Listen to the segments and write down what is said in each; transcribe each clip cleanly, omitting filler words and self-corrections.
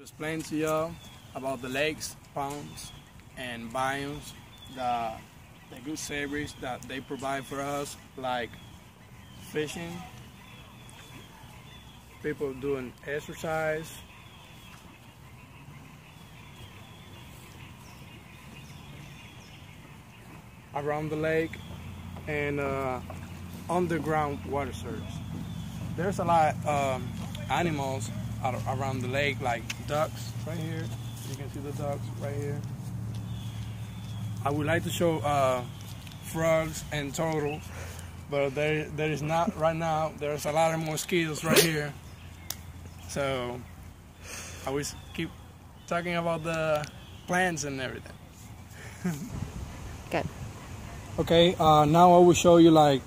explain to y'all about the lakes, ponds, and biomes, the good service that they provide for us, like fishing, people doing exercise, around the lake, and underground water source. There's a lot of animals around the lake, like ducks right here. You can see the ducks right here. I would like to show frogs and turtles, but there is not right now. There's a lot of mosquitoes right here. So I will keep talking about the plants and everything. Good. Okay, now I will show you like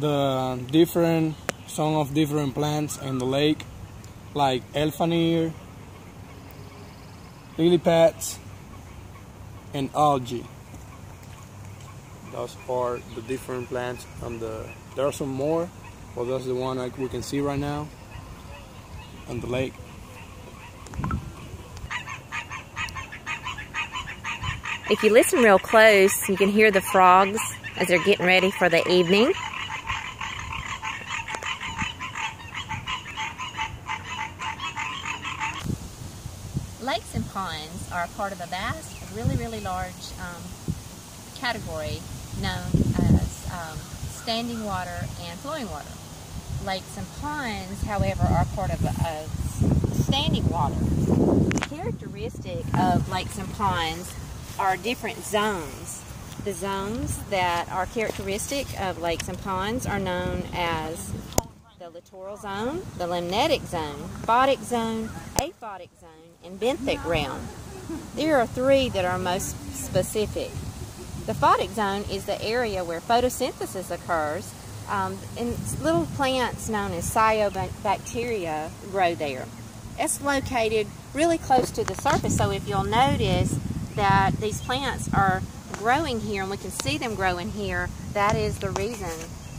some of different plants in the lake, like elfanir, lily pads, and algae. Those are the different plants on there are some more, but that's the one like we can see right now on the lake. If you listen real close, you can hear the frogs as they're getting ready for the evening. Lakes and ponds are part of a vast, really large category known as standing water and flowing water. Lakes and ponds, however, are part of standing water. The characteristic of lakes and ponds are different zones. The zones that are characteristic of lakes and ponds are known as the littoral zone, the limnetic zone, photic zone, aphotic zone, and benthic realm. There are three that are most specific. The photic zone is the area where photosynthesis occurs, and little plants known as cyanobacteria grow there. It's located really close to the surface, so if you'll notice that these plants are growing here and we can see them growing here, that is the reason,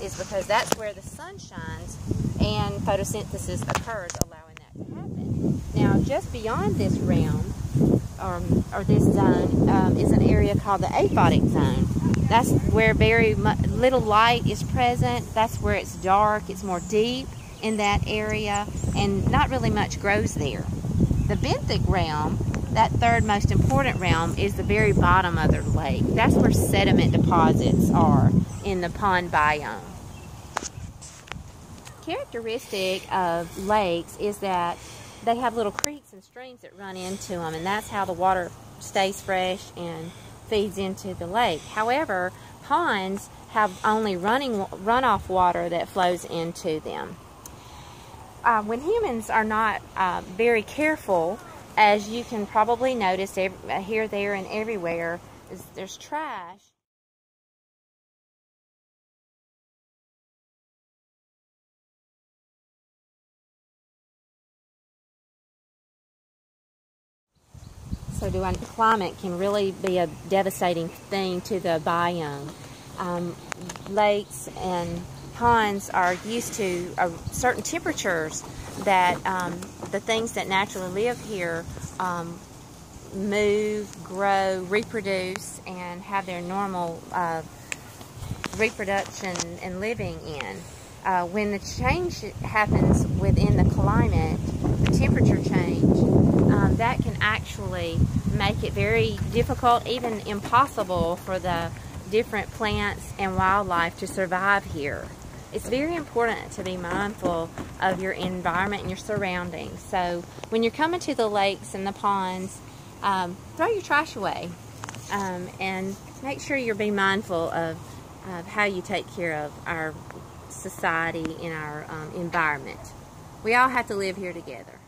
is because that's where the sun shines and photosynthesis occurs, allowing that to happen. Now, just beyond this realm, or this zone, is an area called the aphotic zone. That's where very little light is present. That's where it's dark, it's more deep in that area, and not really much grows there. The benthic realm, that third most important realm, is the very bottom of the lake. That's where sediment deposits are in the pond biome. Characteristic of lakes is that they have little creeks and streams that run into them, and that's how the water stays fresh and feeds into the lake. However, ponds have only runoff water that flows into them. When humans are not very careful, as you can probably notice here, there, and everywhere, there's trash. So the climate can really be a devastating thing to the biome. Lakes and ponds are used to certain temperatures that the things that naturally live here move, grow, reproduce, and have their normal reproduction and living in. When the change happens within the climate, the temperature change, that can actually make it very difficult, even impossible, for the different plants and wildlife to survive here. It's very important to be mindful of your environment and your surroundings. So when you're coming to the lakes and the ponds, throw your trash away, and make sure you're being mindful of how you take care of our society and our environment. We all have to live here together.